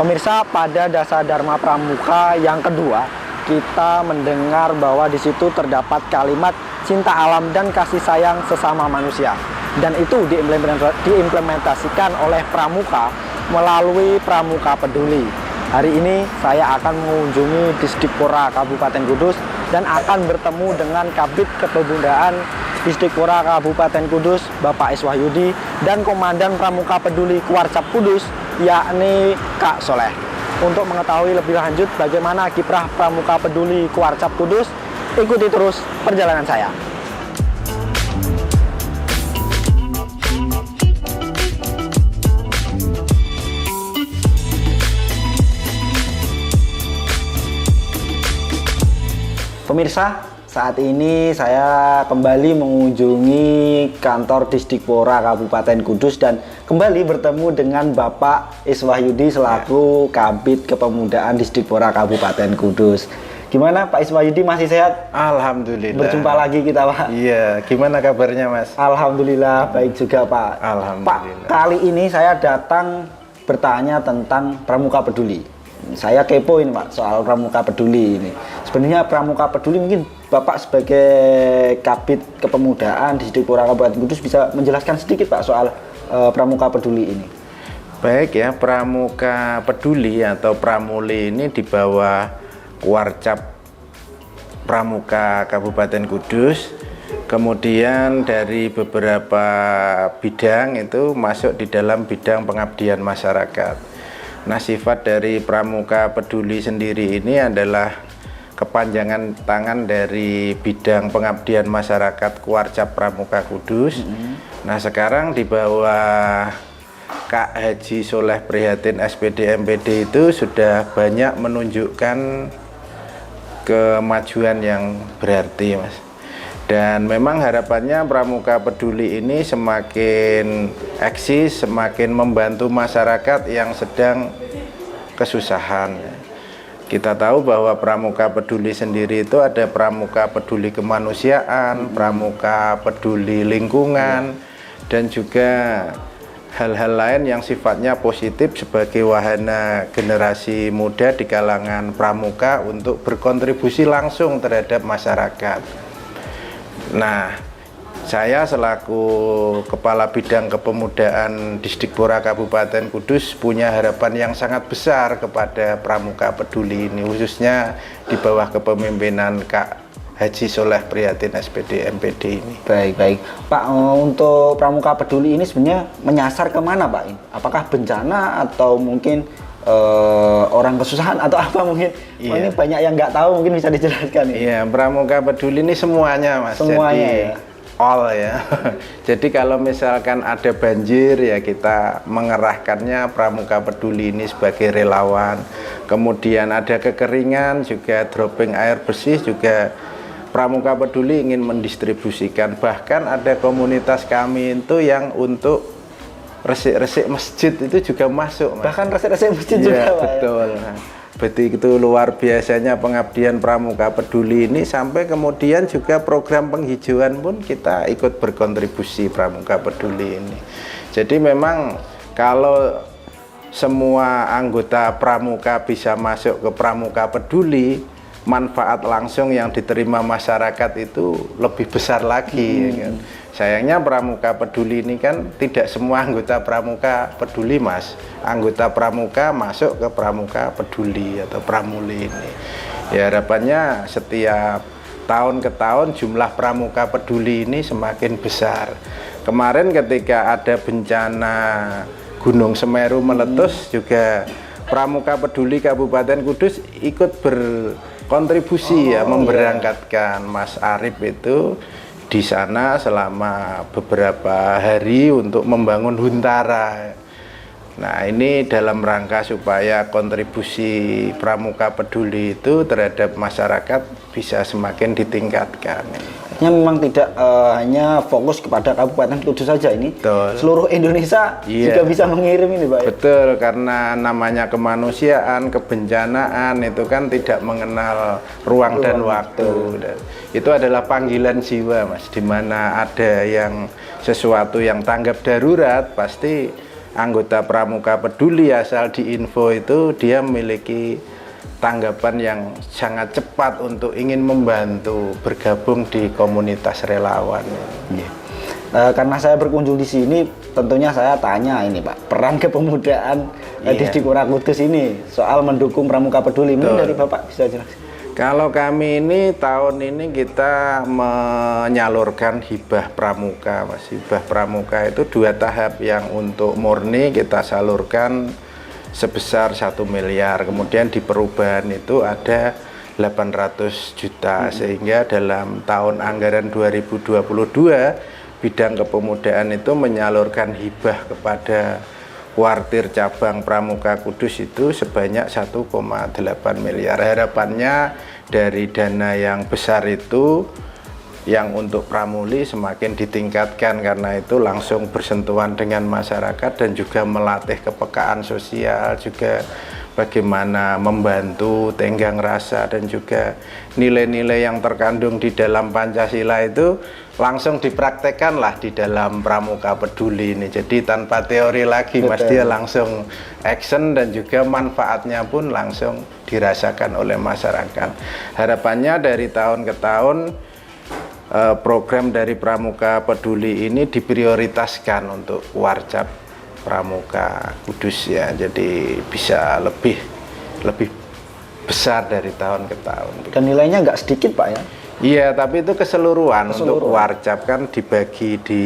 Pemirsa, pada dasar Dharma Pramuka yang kedua, kita mendengar bahwa di situ terdapat kalimat cinta alam dan kasih sayang sesama manusia. Dan itu diimplementasikan oleh Pramuka melalui Pramuka Peduli. Hari ini saya akan mengunjungi Disdikpora Kabupaten Kudus dan akan bertemu dengan Kabid Kepemudaan Disdikpora Kabupaten Kudus, Bapak Iswahyudi, dan Komandan Pramuka Peduli Kuarcap Kudus, yakni Kak Soleh. Untuk mengetahui lebih lanjut bagaimana kiprah Pramuka Peduli Kuarcap Kudus, ikuti terus perjalanan saya. Pemirsa, saat ini saya kembali mengunjungi kantor Disdikpora Kabupaten Kudus dan kembali bertemu dengan Bapak Iswahyudi selaku Kabid Kepemudaan Disdikpora Kabupaten Kudus. Gimana Pak Iswahyudi, masih sehat? Alhamdulillah. Berjumpa lagi kita, Pak. Iya, gimana kabarnya Mas? Alhamdulillah baik juga, Pak. Alhamdulillah. Pak, kali ini saya datang bertanya tentang Pramuka Peduli. Saya kepo ini Pak soal Pramuka Peduli ini. Sebenarnya Pramuka Peduli, mungkin Bapak sebagai Kabid Kepemudaan Disdikpora Kabupaten Kudus bisa menjelaskan sedikit Pak soal Pramuka Peduli ini. Baik ya, Pramuka Peduli atau Pramuli ini di bawah Kuarcap Pramuka Kabupaten Kudus. Kemudian dari beberapa bidang itu masuk di dalam bidang pengabdian masyarakat. Nah, sifat dari Pramuka Peduli sendiri ini adalah kepanjangan tangan dari bidang pengabdian masyarakat Kuarcap Pramuka Kudus. Nah, sekarang di bawah Kak Haji Soleh Prihatin SPD MPD itu sudah banyak menunjukkan kemajuan yang berarti, Mas. Dan memang harapannya Pramuka Peduli ini semakin eksis, semakin membantu masyarakat yang sedang kesusahan. Kita tahu bahwa Pramuka Peduli sendiri itu ada Pramuka Peduli Kemanusiaan, Pramuka Peduli Lingkungan, dan juga hal-hal lain yang sifatnya positif sebagai wahana generasi muda di kalangan pramuka untuk berkontribusi langsung terhadap masyarakat. Nah, saya selaku Kepala Bidang Kepemudaan Disdikpora Kabupaten Kudus punya harapan yang sangat besar kepada Pramuka Peduli ini, khususnya di bawah kepemimpinan Kak Haji Soleh Prihatin SPD MPD ini. Baik. Pak, untuk Pramuka Peduli ini sebenarnya menyasar kemana Pak? Apakah bencana atau mungkin orang kesusahan atau apa mungkin? Iya. Ini banyak yang nggak tahu, mungkin bisa dijelaskan. Iya, Pramuka Peduli ini semuanya Mas. Semuanya. Jadi all ya. Jadi kalau misalkan ada banjir ya kita mengerahkannya Pramuka Peduli ini sebagai relawan. Kemudian ada kekeringan juga dropping air bersih juga Pramuka Peduli ingin mendistribusikan. Bahkan ada komunitas kami itu yang untuk resik-resik masjid itu juga masuk, Mas. Bahkan resik-resik masjid ya, juga Pak. Betul. Nah, begitu luar biasanya pengabdian Pramuka Peduli ini, sampai kemudian juga program penghijauan pun kita ikut berkontribusi Pramuka Peduli ini. Jadi memang kalau semua anggota Pramuka bisa masuk ke Pramuka Peduli, manfaat langsung yang diterima masyarakat itu lebih besar lagi. Ya kan? Sayangnya Pramuka Peduli ini kan tidak semua anggota Pramuka Peduli, Mas. Anggota Pramuka masuk ke Pramuka Peduli atau Pramuli ini. Ya, harapannya setiap tahun ke tahun jumlah Pramuka Peduli ini semakin besar. Kemarin ketika ada bencana Gunung Semeru meletus juga Pramuka Peduli Kabupaten Kudus ikut berkontribusi memberangkatkan Mas Arif itu di sana selama beberapa hari untuk membangun huntara. Nah, ini dalam rangka supaya kontribusi Pramuka Peduli itu terhadap masyarakat bisa semakin ditingkatkan. Artinya memang tidak hanya fokus kepada Kabupaten Kudus saja ini. Betul. Seluruh Indonesia juga bisa mengirim ini, Pak. Betul, karena namanya kemanusiaan, kebencanaan itu kan tidak mengenal ruang dan waktu. Dan itu adalah panggilan jiwa, Mas, di mana ada yang sesuatu yang tanggap darurat, pasti anggota Pramuka Peduli asal diinfo itu dia memiliki tanggapan yang sangat cepat untuk ingin membantu bergabung di komunitas relawan. Karena saya berkunjung di sini, tentunya saya tanya ini Pak, peran kepemudaan Distrik Pura Kudus ini soal mendukung Pramuka Peduli. Mungkin dari Bapak bisa jelaskan. Kalau kami ini tahun ini kita menyalurkan hibah pramuka, Mas. Hibah pramuka itu 2 tahap, yang untuk murni kita salurkan sebesar 1 miliar. Kemudian di perubahan itu ada 800 juta, sehingga dalam tahun anggaran 2022 bidang kepemudaan itu menyalurkan hibah kepada kuartir cabang Pramuka Kudus itu sebanyak 1,8 miliar. Harapannya dari dana yang besar itu yang untuk pramuli semakin ditingkatkan, karena itu langsung bersentuhan dengan masyarakat dan juga melatih kepekaan sosial, juga bagaimana membantu tenggang rasa, dan juga nilai-nilai yang terkandung di dalam Pancasila itu langsung dipraktekkanlah di dalam Pramuka Peduli ini. Jadi tanpa teori lagi, Mas, dia langsung action dan juga manfaatnya pun langsung dirasakan oleh masyarakat. Harapannya dari tahun ke tahun program dari Pramuka Peduli ini diprioritaskan untuk warcap Pramuka Kudus ya. Jadi bisa lebih besar dari tahun ke tahun. Dan nilainya nggak sedikit Pak ya? Iya, tapi itu keseluruhan. Untuk warcap kan dibagi di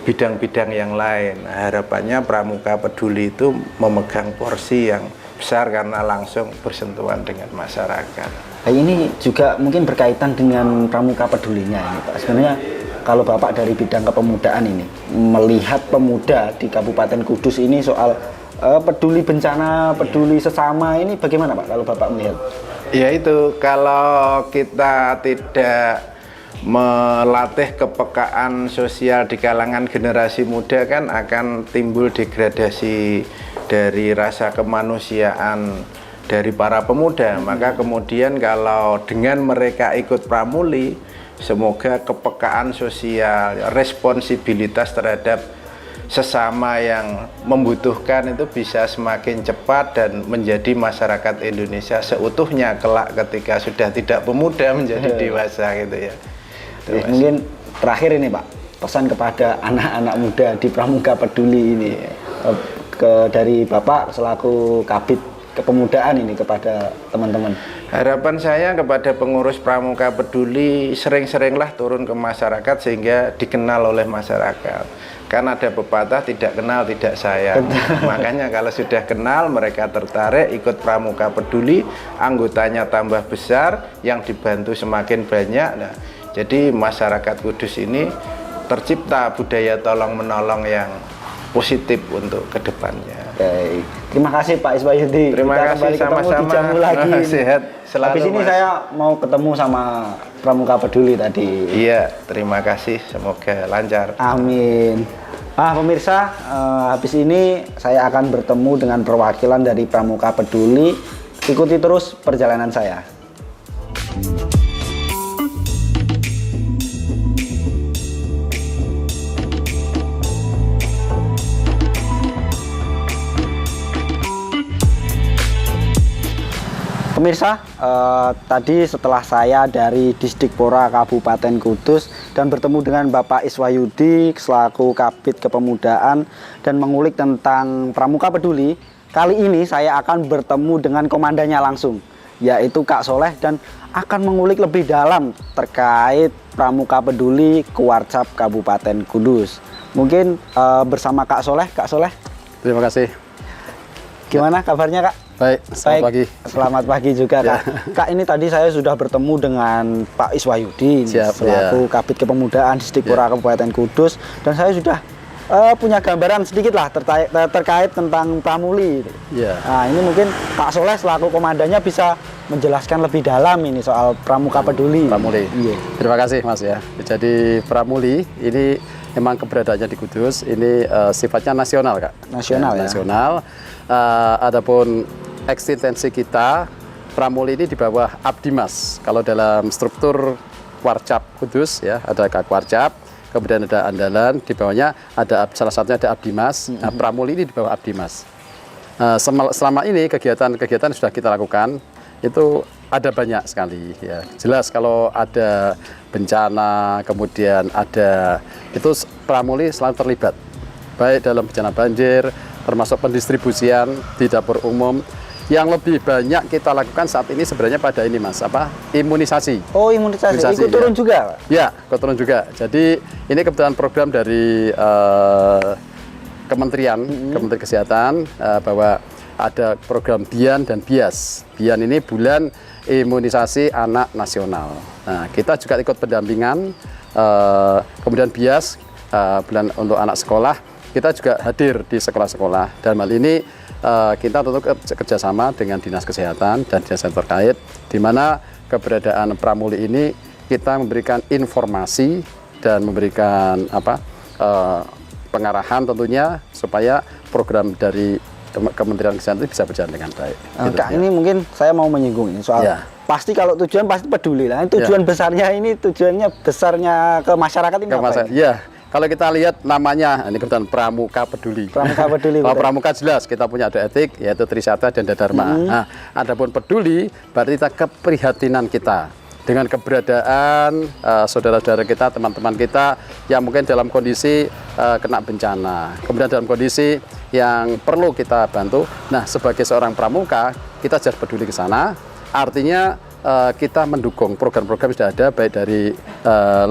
bidang-bidang yang lain. Nah, harapannya Pramuka Peduli itu memegang porsi yang besar karena langsung bersentuhan dengan masyarakat. Nah, ini juga mungkin berkaitan dengan Pramuka Pedulinya ini Pak. Sebenarnya kalau Bapak dari bidang kepemudaan ini melihat pemuda di Kabupaten Kudus ini soal peduli bencana, peduli sesama ini bagaimana Pak kalau Bapak melihat? Ya itu, kalau kita tidak melatih kepekaan sosial di kalangan generasi muda kan akan timbul degradasi dari rasa kemanusiaan dari para pemuda. Maka kemudian kalau dengan mereka ikut pramuli, semoga kepekaan sosial, responsibilitas terhadap sesama yang membutuhkan itu bisa semakin cepat dan menjadi masyarakat Indonesia seutuhnya kelak ketika sudah tidak pemuda menjadi dewasa gitu ya. Mungkin terakhir ini Pak, pesan kepada anak-anak muda di Pramuka Peduli ini dari Bapak selaku Kabid Kepemudaan ini kepada teman-teman. Harapan saya kepada pengurus Pramuka Peduli, sering-seringlah turun ke masyarakat sehingga dikenal oleh masyarakat. Kan ada pepatah tidak kenal tidak sayang. Makanya kalau sudah kenal mereka tertarik ikut Pramuka Peduli, anggotanya tambah besar, yang dibantu semakin banyak. Nah, jadi masyarakat Kudus ini tercipta budaya tolong menolong yang positif untuk kedepannya. Baik. Terima kasih Pak Iswayudi. Terima kasih, sama-sama. Jamu lagi. Sehat selalu. Habis ini Mas, saya mau ketemu sama Pramuka Peduli tadi. Iya, terima kasih. Semoga lancar. Amin. Pemirsa, habis ini saya akan bertemu dengan perwakilan dari Pramuka Peduli. Ikuti terus perjalanan saya. Pemirsa, tadi setelah saya dari Distrik Pora Kabupaten Kudus dan bertemu dengan Bapak Iswayudi selaku Kabid Kepemudaan dan mengulik tentang Pramuka Peduli, kali ini saya akan bertemu dengan komandannya langsung, yaitu Kak Soleh, dan akan mengulik lebih dalam terkait Pramuka Peduli Kuarcap Kabupaten Kudus. Mungkin bersama Kak Soleh. Kak Soleh, terima kasih. Gimana kabarnya Kak? Baik, selamat pagi. Selamat pagi juga Kak. Kak, ini tadi saya sudah bertemu dengan Pak Iswayudi selaku Kabid Kepemudaan Distrik Pura Kabupaten Kudus, dan saya sudah punya gambaran sedikit lah terkait tentang pramuli. Nah, ini mungkin Kak Soleh selaku komandannya bisa menjelaskan lebih dalam ini soal Pramuka Peduli. Pramuli. Terima kasih Mas ya. Jadi pramuli ini memang keberadaannya di Kudus ini sifatnya nasional Kak. Nasional ya. Nasional. Adapun eksistensi kita, pramuli ini di bawah Abdimas. Kalau dalam struktur Warcap Kudus ya, ada Kak Warcap, kemudian ada Andalan, di bawahnya ada salah satunya ada Abdimas. Nah, Pramuli ini di bawah Abdimas. Selama ini kegiatan sudah kita lakukan itu ada banyak sekali ya. Jelas kalau ada bencana, kemudian ada itu Pramuli selalu terlibat. Baik dalam bencana banjir, termasuk pendistribusian di dapur umum. Yang lebih banyak kita lakukan saat ini sebenarnya pada ini Mas, imunisasi. Oh, imunisasi. Ikut turun ya. juga, Pak? Ya, ikut turun juga. Jadi ini kebetulan program dari Kementerian Kesehatan bahwa ada program BIAN dan BIAS. BIAN ini bulan imunisasi anak nasional. Nah, kita juga ikut pendampingan. Kemudian BIAS bulan untuk anak sekolah, kita juga hadir di sekolah-sekolah. Dan hal ini kita tentu kerjasama dengan Dinas Kesehatan dan dinas terkait, di mana keberadaan Pramuli ini kita memberikan informasi dan memberikan pengarahan tentunya supaya program dari Kementerian Kesehatan itu bisa berjalan dengan baik. Kak, ini mungkin saya mau menyinggung ini soal pasti kalau tujuan pasti peduli lah. Tujuan besarnya ini besarnya ke masyarakat ini apa? Ya. Kalau kita lihat namanya, ini kebetulan Pramuka Peduli. Pramuka Peduli. Kalau Pramuka jelas kita punya ada etik, yaitu Trisata dan Dharma. Nah, adapun peduli berarti kita keprihatinan kita dengan keberadaan saudara-saudara kita, teman-teman kita yang mungkin dalam kondisi kena bencana, kemudian dalam kondisi yang perlu kita bantu. Nah, sebagai seorang pramuka, kita harus peduli ke sana. Artinya kita mendukung program-program yang sudah ada baik dari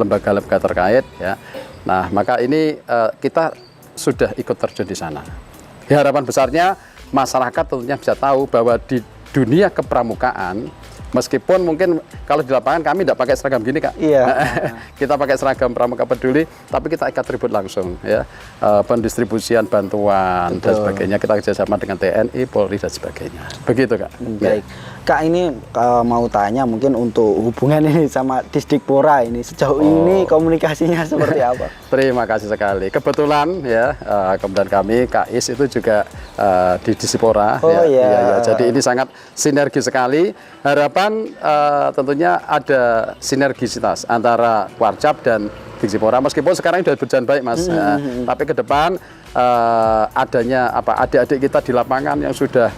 lembaga-lembaga terkait ya. Nah, maka ini kita sudah ikut terjun di sana. Harapan besarnya masyarakat tentunya bisa tahu bahwa di dunia kepramukaan, meskipun mungkin kalau di lapangan kami tidak pakai seragam gini, Kak. Iya. Kita pakai seragam Pramuka Peduli, tapi kita ikat ribut langsung ya. Pendistribusian bantuan dan sebagainya kita kerjasama dengan TNI, Polri dan sebagainya. Begitu, Kak. Baik. Kak, ini mau tanya mungkin untuk hubungan ini sama Disdikpora ini sejauh ini komunikasinya seperti apa? Terima kasih sekali. Kebetulan ya kemudian kami KIS itu juga di Disdikpora. Ya. Jadi ini sangat sinergi sekali. Harapan tentunya ada sinergisitas antara Warcap dan Disdikpora. Meskipun sekarang sudah berjalan baik, Mas. Tapi ke depan adanya adik-adik kita di lapangan yang sudah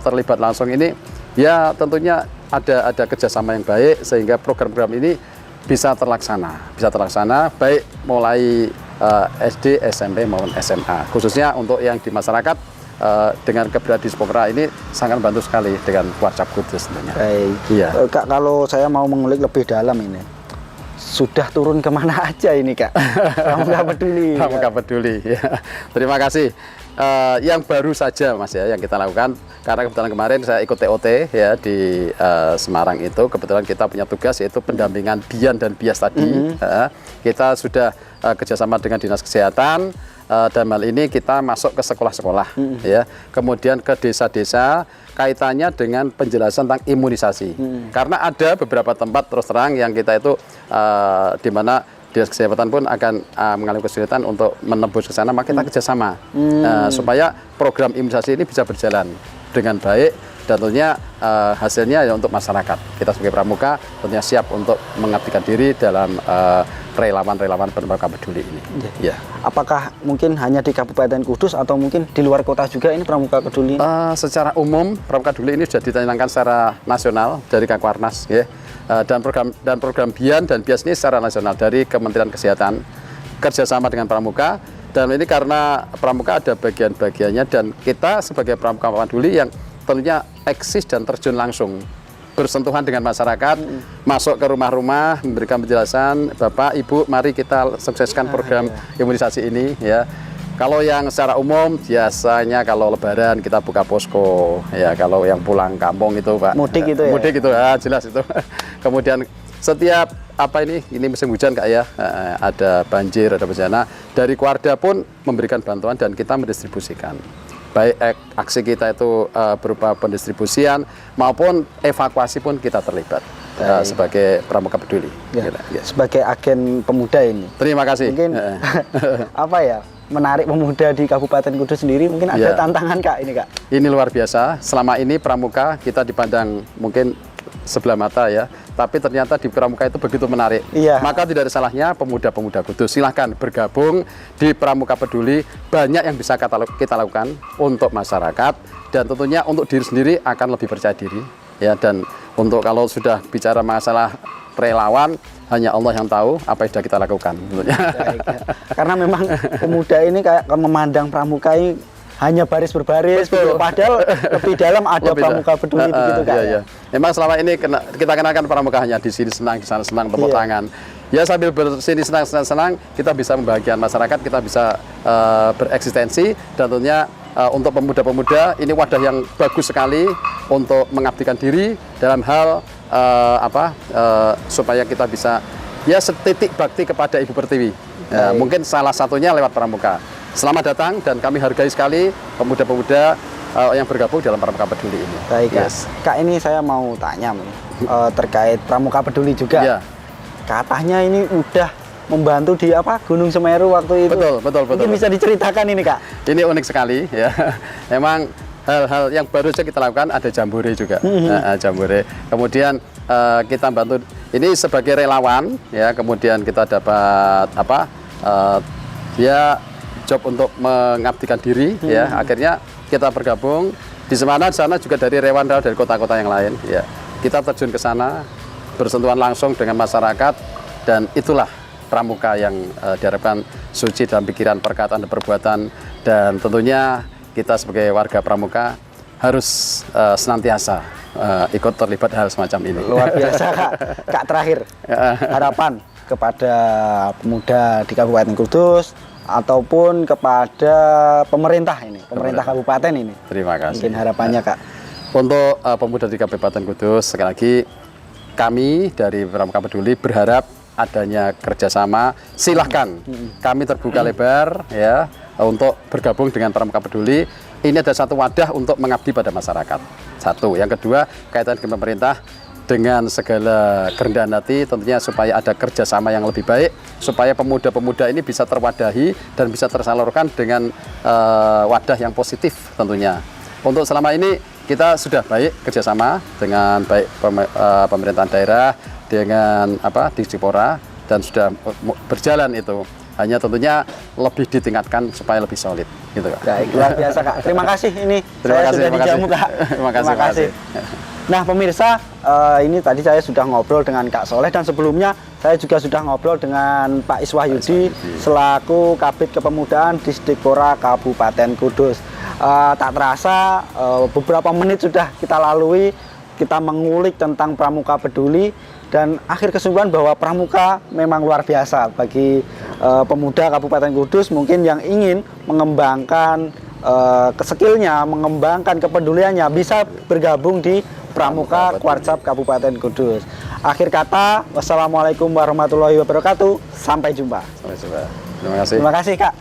terlibat langsung ini, ya tentunya ada kerjasama yang baik sehingga program-program ini bisa terlaksana baik mulai SD, SMP maupun SMA, khususnya untuk yang di masyarakat dengan keberadaan Disdikpora ini sangat membantu sekali dengan Warcap Kudus tentunya. Baik. Iya. Kak, kalau saya mau mengulik lebih dalam ini, sudah turun kemana aja ini, Kak? Pramuka Peduli. Pramuka Peduli. Ya. Terima kasih. Yang baru saja Mas ya yang kita lakukan, karena kebetulan kemarin saya ikut TOT ya di Semarang itu, kebetulan kita punya tugas yaitu pendampingan BIAN dan BIAS tadi. Kita sudah kerjasama dengan Dinas Kesehatan dan hal ini kita masuk ke sekolah-sekolah ya, kemudian ke desa-desa kaitannya dengan penjelasan tentang imunisasi. Karena ada beberapa tempat terus terang yang kita itu di mana Dinas Kesehatan pun akan mengalami kesulitan untuk menembus ke sana, maka kita kerjasama supaya program imunisasi ini bisa berjalan dengan baik dan tentunya hasilnya ya untuk masyarakat. Kita sebagai pramuka tentunya siap untuk mengabdikan diri dalam relawan-relawan Pramuka Peduli ini. Ya. Apakah mungkin hanya di Kabupaten Kudus atau mungkin di luar kota juga ini Pramuka Peduli? Secara umum Pramuka Peduli ini sudah ditanyakan secara nasional dari Kakwarnas ya. Dan program BIAN dan BIAS ini secara nasional dari Kementerian Kesehatan kerjasama dengan pramuka, dan ini karena pramuka ada bagian-bagiannya dan kita sebagai Pramuka Peduli yang tentunya eksis dan terjun langsung bersentuhan dengan masyarakat, masuk ke rumah-rumah memberikan penjelasan, Bapak Ibu mari kita sukseskan program imunisasi ini ya. Kalau yang secara umum biasanya kalau Lebaran kita buka posko ya, kalau yang pulang kampung itu Pak mudik itu ya? Mudik itu jelas itu. Kemudian setiap ini musim hujan Kak ya, ada banjir, ada bencana, dari keluarga pun memberikan bantuan dan kita mendistribusikan. Baik aksi kita itu berupa pendistribusian maupun evakuasi pun kita terlibat sebagai Pramuka Peduli. Ya, sebagai agen pemuda ini. Terima kasih. Mungkin menarik pemuda di Kabupaten Kudus sendiri mungkin ada tantangan Kak ini, Kak. Ini luar biasa. Selama ini pramuka kita dipandang mungkin sebelah mata ya, tapi ternyata di Pramuka itu begitu menarik. Iya. Maka tidak ada salahnya pemuda-pemuda Kudus silahkan bergabung di Pramuka Peduli. Banyak yang bisa kita lakukan untuk masyarakat, dan tentunya untuk diri sendiri akan lebih percaya diri ya. Dan untuk kalau sudah bicara masalah relawan, hanya Allah yang tahu apa yang sudah kita lakukan. Baik, ya. Karena memang pemuda ini kayak memandang Pramuka ini hanya baris berbaris, gitu. Padahal lebih dalam ada Pramuka Peduli begitu kan. Iya, iya. Memang selama ini kita kenalkan Pramuka hanya di sini senang, di sana senang, tepuk tangan. Ya sambil bersini senang, kita bisa membahagiakan masyarakat, kita bisa bereksistensi, dan tentunya untuk pemuda-pemuda ini wadah yang bagus sekali untuk mengabdikan diri dalam hal supaya kita bisa ya setitik bakti kepada Ibu Pertiwi. Ya, mungkin salah satunya lewat Pramuka. Selamat datang, dan kami hargai sekali pemuda-pemuda yang bergabung dalam Pramuka Peduli ini. Baik, Kak, ini saya mau tanya terkait Pramuka Peduli juga. Ya. Katanya ini udah membantu di Gunung Semeru waktu itu. Betul. Mungkin bisa diceritakan ini, Kak. Ini unik sekali ya. Memang hal-hal yang baru saja kita lakukan, ada jambore juga. Jambore. Kemudian kita bantu ini sebagai relawan ya, kemudian kita dapat dia job untuk mengabdikan diri ya. Akhirnya kita bergabung di sana juga dari relawan dari kota-kota yang lain ya. Kita terjun ke sana, bersentuhan langsung dengan masyarakat, dan itulah Pramuka yang diharapkan suci dalam pikiran, perkataan, dan perbuatan. Dan tentunya kita sebagai warga Pramuka harus senantiasa ikut terlibat hal semacam ini. Luar biasa, Kak. Kak, terakhir harapan kepada pemuda di Kabupaten Kudus ataupun kepada pemerintah kabupaten ini. Terima kasih. Mungkin harapannya, Kak. Untuk pemuda di Kabupaten Kudus, sekali lagi kami dari Pramuka Peduli berharap adanya kerjasama. Silahkan, kami terbuka lebar ya untuk bergabung dengan Pramuka Peduli. Ini ada satu wadah untuk mengabdi pada masyarakat. Satu, yang kedua kaitan dengan pemerintah, dengan segala kerendahan hati tentunya supaya ada kerjasama yang lebih baik, supaya pemuda-pemuda ini bisa terwadahi dan bisa tersalurkan dengan wadah yang positif tentunya. Untuk selama ini kita sudah baik kerjasama dengan baik pemerintahan daerah, dengan Dikjipora, dan sudah berjalan itu. Hanya tentunya lebih ditingkatkan supaya lebih solid, gitu, Kak. Baik, luar biasa, Kak. Terima kasih, ini saya sudah dijamu, Kak. Terima kasih. Nah, pemirsa, ini tadi saya sudah ngobrol dengan Kak Soleh, dan sebelumnya saya juga sudah ngobrol dengan Pak Iswahyudi selaku Kabid Kepemudaan Dikjipora Kabupaten Kudus. Tak terasa beberapa menit sudah kita lalui, kita mengulik tentang Pramuka Peduli, dan akhir kesimpulan bahwa Pramuka memang luar biasa bagi pemuda Kabupaten Kudus mungkin yang ingin mengembangkan skillnya, mengembangkan kepeduliannya, bisa bergabung di Pramuka Kuarcap Kabupaten Kudus. Akhir kata, wassalamualaikum warahmatullahi wabarakatuh. Sampai jumpa. Terima kasih. Terima kasih, Kak.